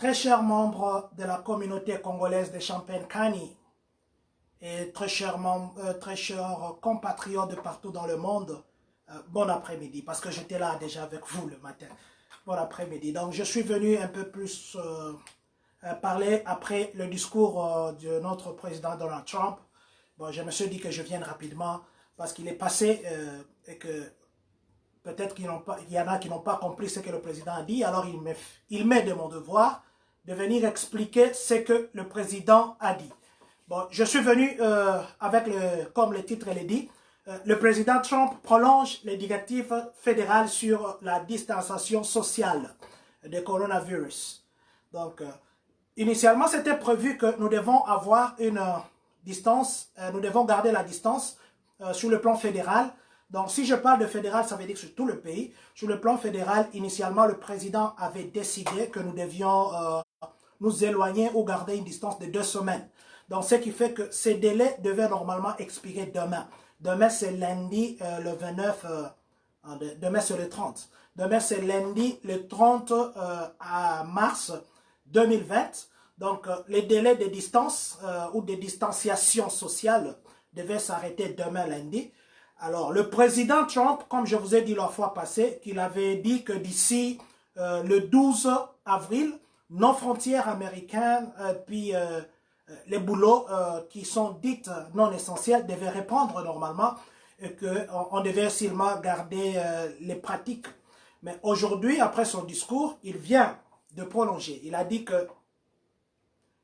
Très chers membres de la communauté congolaise de Champagne-Kani et très chers compatriotes de partout dans le monde, bon après-midi, parce que j'étais là déjà avec vous le matin. Bon après-midi. Donc je suis venu un peu plus parler après le discours de notre président Donald Trump. Bon, je me suis dit que je vienne rapidement parce qu'il est passé et que peut-être qu'il y en a qui n'ont pas compris ce que le président a dit. Alors il m'est de mon devoir de venir expliquer ce que le président a dit. Bon, je suis venu avec, comme le titre le dit, le président Trump prolonge les directives fédérales sur la distanciation sociale du coronavirus. Donc, initialement, c'était prévu que nous devons avoir une distance, nous devons garder la distance sur le plan fédéral. Donc, si je parle de fédéral, ça veut dire que sur tout le pays. Sur le plan fédéral, initialement, le président avait décidé que nous devions nous éloigner ou garder une distance de 2 semaines. Donc, ce qui fait que ces délais devaient normalement expirer demain. Demain, c'est lundi le 29, demain, c'est le 30. Demain, c'est lundi le 30 mars 2020. Donc, les délais de distance ou de distanciation sociale devaient s'arrêter demain lundi. Alors, le président Trump, comme je vous ai dit la fois passée, qu'il avait dit que d'ici le 12 avril, nos frontières américaines, puis les boulots qui sont dites non essentiels devaient reprendre normalement et qu'on devait seulement garder les pratiques. Mais aujourd'hui, après son discours, il vient de prolonger. Il a dit que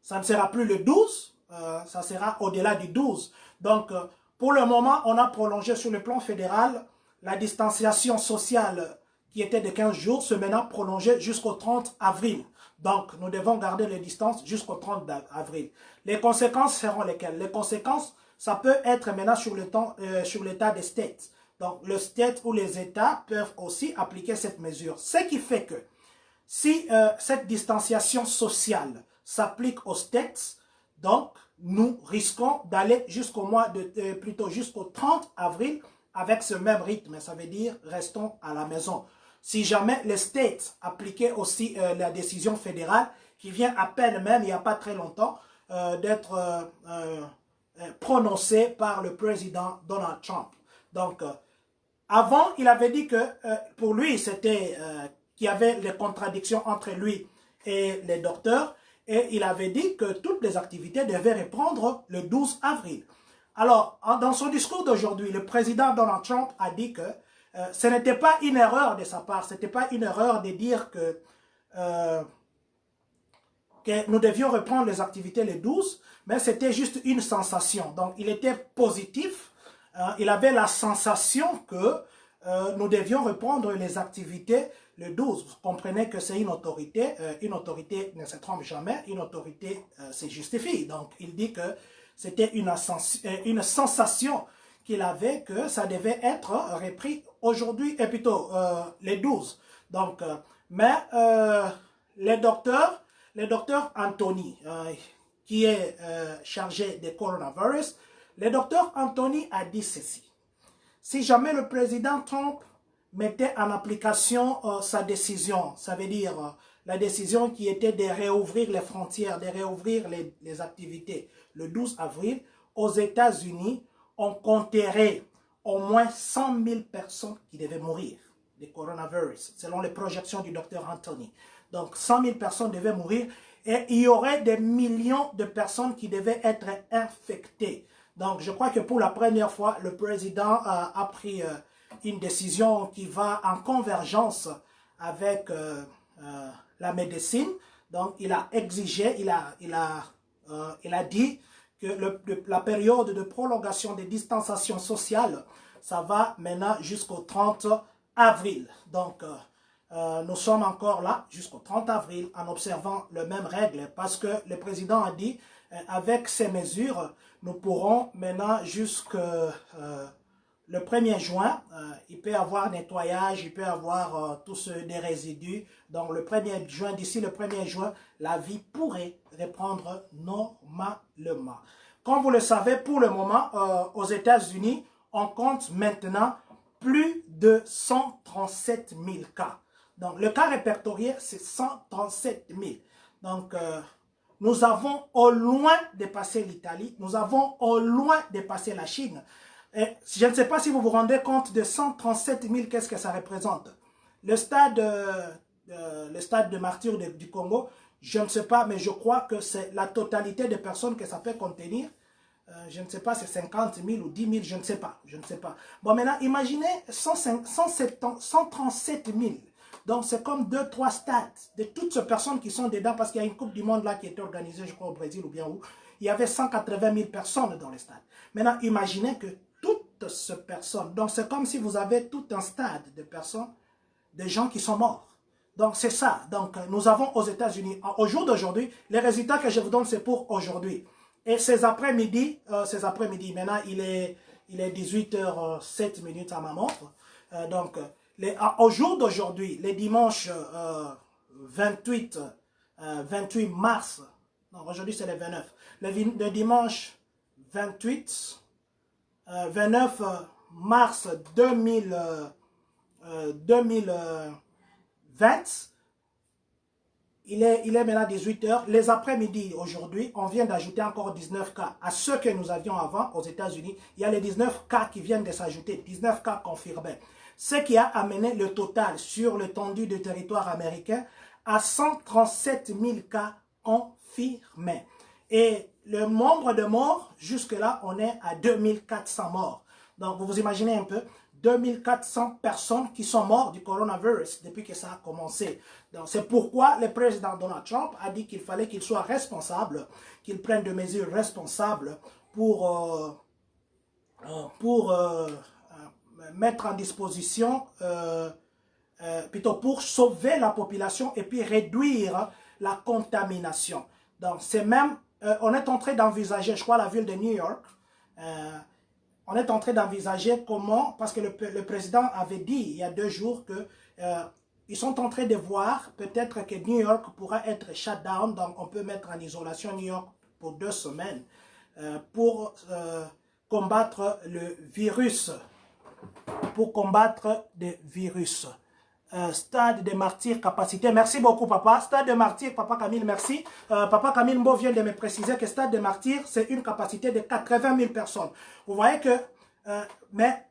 ça ne sera plus le 12, ça sera au-delà du 12. Donc, pour le moment, on a prolongé sur le plan fédéral la distanciation sociale qui était de 15 jours, se maintenant prolongée jusqu'au 30 avril. Donc, nous devons garder les distances jusqu'au 30 avril. Les conséquences seront lesquelles? Les conséquences, ça peut être maintenant sur l'état des States. Donc, le State ou les États peuvent aussi appliquer cette mesure. Ce qui fait que si cette distanciation sociale s'applique aux States, donc, nous risquons d'aller plutôt jusqu'au 30 avril avec ce même rythme. Ça veut dire, restons à la maison. Si jamais les States appliquaient aussi la décision fédérale, qui vient à peine même, il n'y a pas très longtemps, d'être prononcée par le président Donald Trump. Donc, avant, il avait dit que pour lui, c'était qu'il y avait des contradictions entre lui et les docteurs. Et il avait dit que toutes les activités devaient reprendre le 12 avril. Alors, dans son discours d'aujourd'hui, le président Donald Trump a dit que ce n'était pas une erreur de sa part, ce n'était pas une erreur de dire que nous devions reprendre les activités le 12, mais c'était juste une sensation. Donc, il était positif, il avait la sensation que nous devions reprendre les activités le 12. Vous comprenez que c'est une autorité ne se trompe jamais, une autorité se justifie. Donc, il dit que c'était une sensation qu'il avait que ça devait être repris aujourd'hui, et plutôt les 12. Donc, mais le docteur Anthony, qui est chargé de coronavirus, le docteur Anthony a dit ceci. Si jamais le président Trump mettait en application sa décision, ça veut dire la décision qui était de réouvrir les frontières, de réouvrir les activités le 12 avril, aux États-Unis, on compterait au moins 100 000 personnes qui devaient mourir de coronavirus, selon les projections du docteur Anthony. Donc 100 000 personnes devaient mourir et il y aurait des millions de personnes qui devaient être infectées. Donc je crois que pour la première fois, le président a pris une décision qui va en convergence avec la médecine. Donc, il a exigé, il a dit que la période de prolongation des distanciations sociales, ça va maintenant jusqu'au 30 avril. Donc, nous sommes encore là jusqu'au 30 avril en observant les mêmes règles parce que le président a dit, avec ces mesures, nous pourrons maintenant jusqu'au le 1er juin, il peut y avoir nettoyage, il peut y avoir tous des résidus. Donc le 1er juin, d'ici le 1er juin, la vie pourrait reprendre normalement. Comme vous le savez, pour le moment, aux États-Unis, on compte maintenant plus de 137 000 cas. Donc le cas répertorié, c'est 137 000. Donc, nous avons au loin dépassé l'Italie, nous avons au loin dépassé la Chine. Et je ne sais pas si vous vous rendez compte de 137 000, qu'est-ce que ça représente. Le stade de martyrs du Congo, je ne sais pas, mais je crois que c'est la totalité des personnes que ça peut contenir. Je ne sais pas, c'est 50 000 ou 10 000, je ne sais pas. Bon, maintenant, imaginez 137 000. Donc, c'est comme 2-3 stades de toutes ces personnes qui sont dedans, parce qu'il y a une Coupe du Monde là qui était organisée, je crois, au Brésil ou bien où. Il y avait 180 000 personnes dans les stades. Maintenant, imaginez que toutes ces personnes, donc c'est comme si vous avez tout un stade de personnes, de gens qui sont morts. Donc, c'est ça. Donc, nous avons aux États-Unis, au jour d'aujourd'hui, les résultats que je vous donne, c'est pour aujourd'hui. Et ces après-midi, maintenant, il est 18h07 à ma montre. Donc, au jour d'aujourd'hui, les dimanches 28 mars, non, aujourd'hui c'est le 29, le dimanche 29 mars 2020, il est maintenant 18h. Les après-midi aujourd'hui, on vient d'ajouter encore 19 cas à ceux que nous avions avant aux États-Unis. Il y a les 19 cas qui viennent de s'ajouter, 19 cas confirmés. Ce qui a amené le total sur l'étendue du territoire américain à 137 000 cas confirmés. Et le nombre de morts, jusque-là, on est à 2400 morts. Donc, vous vous imaginez un peu, 2400 personnes qui sont mortes du coronavirus depuis que ça a commencé. Donc, c'est pourquoi le président Donald Trump a dit qu'il fallait qu'il soit responsable, qu'il prenne des mesures responsables pour mettre en disposition, plutôt pour sauver la population et puis réduire la contamination. Donc, c'est même, on est en train d'envisager, je crois, la ville de New York, on est en train d'envisager comment, parce que le président avait dit il y a 2 jours que ils sont en train de voir peut-être que New York pourra être shut down, donc on peut mettre en isolation New York pour 2 semaines pour combattre le virus. Stade de martyrs, capacité. Merci beaucoup, papa. Stade de martyrs, papa Camille, merci. Papa Camille Mbo vient de me préciser que stade de martyrs, c'est une capacité de 80 000 personnes. Vous voyez que, mais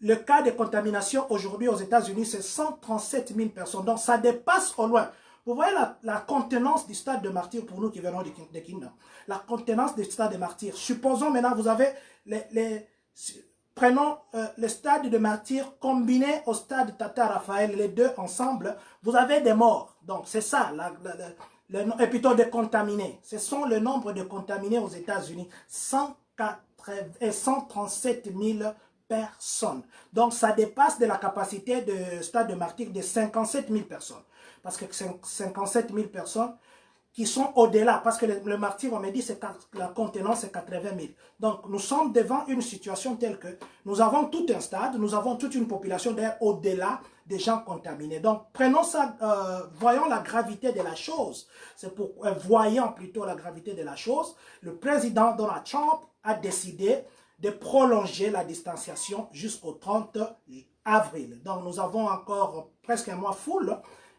le cas de contamination aujourd'hui aux États-Unis, c'est 137 000 personnes. Donc, ça dépasse au loin. Vous voyez la contenance du stade de martyrs pour nous qui venons de Kingdom. La contenance du stade de martyrs. Supposons maintenant, vous avez prenons le stade de martyrs combiné au stade Tata Raphaël, les deux ensemble, vous avez des morts. Donc, c'est ça, et plutôt des contaminés. Ce sont le nombre de contaminés aux États-Unis. 137 000 personnes. Donc, ça dépasse de la capacité de stade de martyrs de 57 000 personnes. Parce que 57 000 personnes qui sont au-delà, parce que le martyr, on me dit, la contenance est 80 000. Donc, nous sommes devant une situation telle que nous avons tout un stade, nous avons toute une population d'ailleurs au-delà des gens contaminés. Donc, prenons ça, voyons la gravité de la chose. C'est pour, voyant plutôt la gravité de la chose, le président Donald Trump a décidé de prolonger la distanciation jusqu'au 30 avril. Donc, nous avons encore presque un mois full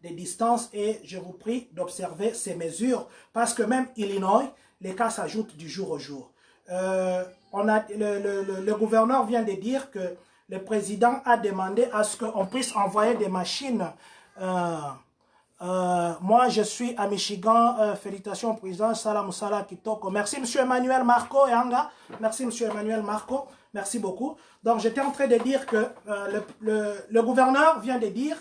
des distances et je vous prie d'observer ces mesures parce que même Illinois, les cas s'ajoutent du jour au jour. Le gouverneur vient de dire que le président a demandé à ce qu'on puisse envoyer des machines. Moi, je suis à Michigan. Félicitations au président. Salam Salah Kitoko. Merci, M. Emmanuel Marco. Merci, M. Emmanuel Marco. Merci beaucoup. Donc, j'étais en train de dire que le gouverneur vient de dire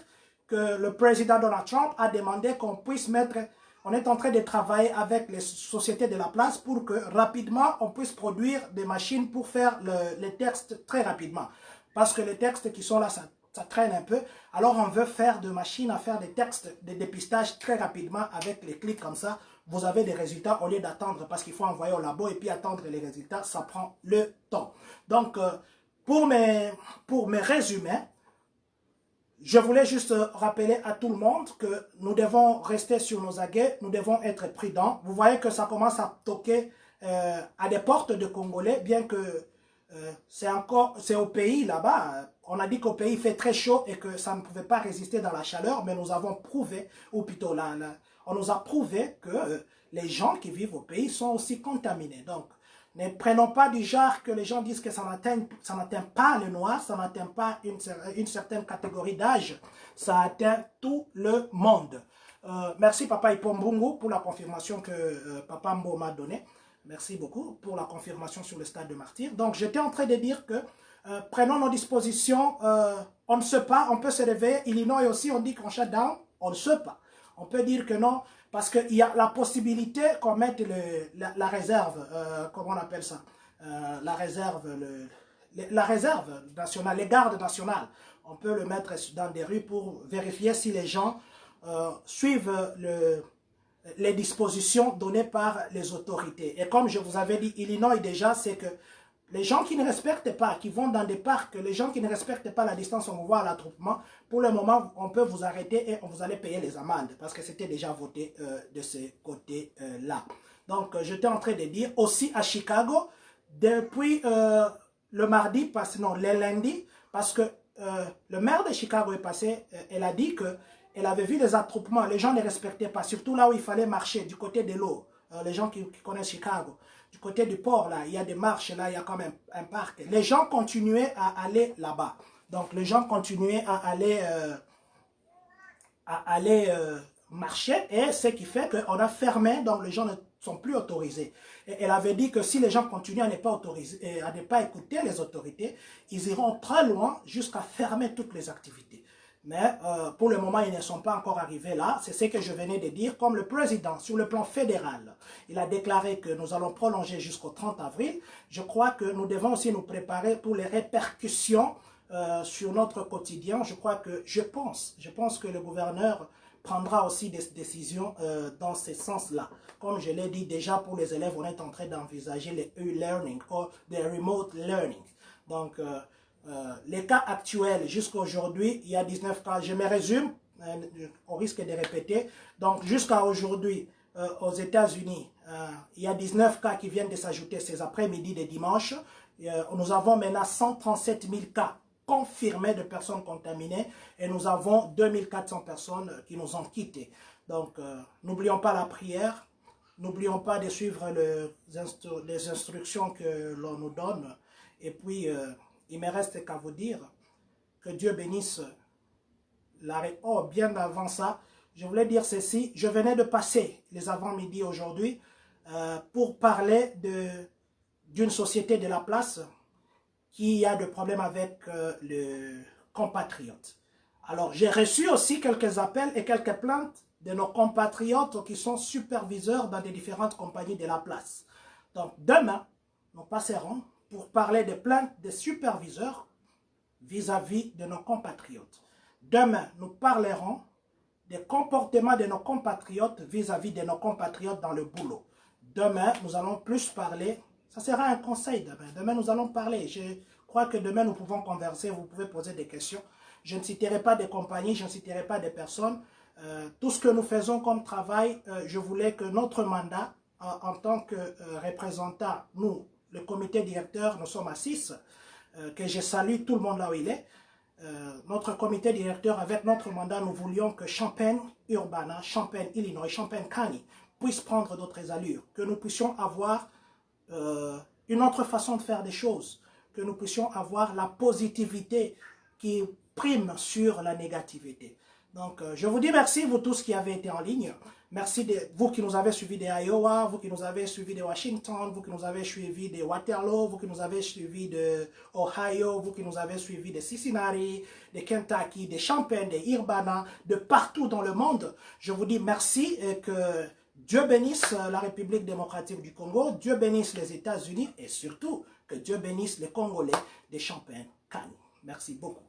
que le président Donald Trump a demandé qu'on puisse mettre, on est en train de travailler avec les sociétés de la place pour que rapidement on puisse produire des machines pour faire les textes très rapidement. Parce que les textes qui sont là, ça traîne un peu. Alors on veut faire de machines à faire des textes de dépistage très rapidement avec les clics comme ça. Vous avez des résultats au lieu d'attendre parce qu'il faut envoyer au labo et puis attendre les résultats, ça prend le temps. Donc pour mes résumés, je voulais juste rappeler à tout le monde que nous devons rester sur nos aguets, nous devons être prudents. Vous voyez que ça commence à toquer à des portes de Congolais, bien que c'est au pays là-bas. On a dit qu'au pays il fait très chaud et que ça ne pouvait pas résister dans la chaleur, mais nous avons prouvé, ou plutôt on nous a prouvé que les gens qui vivent au pays sont aussi contaminés. Donc, ne prenons pas du genre que les gens disent que ça n'atteint pas les Noirs, ça n'atteint pas une certaine catégorie d'âge, ça atteint tout le monde. Merci Papa Ipombungu pour la confirmation que Papa Mbo m'a donnée. Merci beaucoup pour la confirmation sur le stade de martyr. Donc j'étais en train de dire que prenons nos dispositions, on ne sait pas, on peut se réveiller. Illinois aussi, on dit qu'on shut down, on ne sait pas. On peut dire que non, parce qu'il y a la possibilité qu'on mette la réserve, comment on appelle ça, la réserve nationale, les gardes nationales. On peut le mettre dans des rues pour vérifier si les gens suivent les dispositions données par les autorités. Et comme je vous avais dit, Illinois déjà, c'est que les gens qui ne respectent pas, qui vont dans des parcs, les gens qui ne respectent pas la distance, on voit à l'attroupement, pour le moment, on peut vous arrêter et vous allez payer les amendes parce que c'était déjà voté de ce côté-là. Donc, j'étais en train de dire aussi à Chicago, depuis le mardi, non, le lundi, parce que le maire de Chicago est passé, elle a dit qu'elle avait vu les attroupements, les gens ne respectaient pas, surtout là où il fallait marcher, du côté de l'eau, les gens qui connaissent Chicago. Du côté du port, là, il y a des marches, là, il y a quand même un parc. Les gens continuaient à aller là-bas. Donc, les gens continuaient à aller marcher. Et ce qui fait qu'on a fermé, donc les gens ne sont plus autorisés. Et elle avait dit que si les gens continuent à ne pas autoriser, à ne pas écouter les autorités, ils iront très loin jusqu'à fermer toutes les activités. Mais pour le moment, ils ne sont pas encore arrivés là. C'est ce que je venais de dire. Comme le président, sur le plan fédéral, il a déclaré que nous allons prolonger jusqu'au 30 avril. Je crois que nous devons aussi nous préparer pour les répercussions sur notre quotidien. Je pense que le gouverneur prendra aussi des décisions dans ce sens-là. Comme je l'ai dit déjà pour les élèves, on est en train d'envisager les e-learning ou les remote learning. Donc, les cas actuels, jusqu'à aujourd'hui, il y a 19 cas. Je me résume, au risque de répéter. Donc, jusqu'à aujourd'hui, aux États-Unis, il y a 19 cas qui viennent de s'ajouter ces après-midi de dimanche. Nous avons maintenant 137 000 cas confirmés de personnes contaminées et nous avons 2400 personnes qui nous ont quittés. Donc, n'oublions pas la prière, n'oublions pas de suivre les instructions que l'on nous donne. Et puis, il me reste qu'à vous dire que Dieu bénisse l'arrêt. Oh, bien avant ça, je voulais dire ceci. Je venais de passer les avant-midi aujourd'hui pour parler d'une société de la place qui a des problèmes avec le compatriote. Alors, j'ai reçu aussi quelques appels et quelques plaintes de nos compatriotes qui sont superviseurs dans des différentes compagnies de la place. Donc, demain, nous passerons pour parler des plaintes des superviseurs vis-à-vis de nos compatriotes. Demain, nous parlerons des comportements de nos compatriotes vis-à-vis de nos compatriotes dans le boulot. Demain, nous allons plus parler, ça sera un conseil demain. Demain, nous allons parler. Je crois que demain, nous pouvons converser, vous pouvez poser des questions. Je ne citerai pas des compagnies, je ne citerai pas des personnes. Tout ce que nous faisons comme travail, je voulais que notre mandat, en tant que représentant, nous, le comité directeur, nous sommes à 6, que je salue tout le monde là où il est. Notre comité directeur, avec notre mandat, nous voulions que Champaign-Urbana, Champaign-Illinois, Champaign-County puisse prendre d'autres allures, que nous puissions avoir une autre façon de faire des choses, que nous puissions avoir la positivité qui prime sur la négativité. Donc, je vous dis merci, vous tous qui avez été en ligne. Merci de vous qui nous avez suivis de Iowa, vous qui nous avez suivis de Washington, vous qui nous avez suivis de Waterloo, vous qui nous avez suivis de Ohio, vous qui nous avez suivis de Cincinnati, de Kentucky, de Champaign, de Urbana, de partout dans le monde. Je vous dis merci et que Dieu bénisse la République démocratique du Congo, Dieu bénisse les États-Unis et surtout que Dieu bénisse les Congolais de Champaign-County. Merci beaucoup.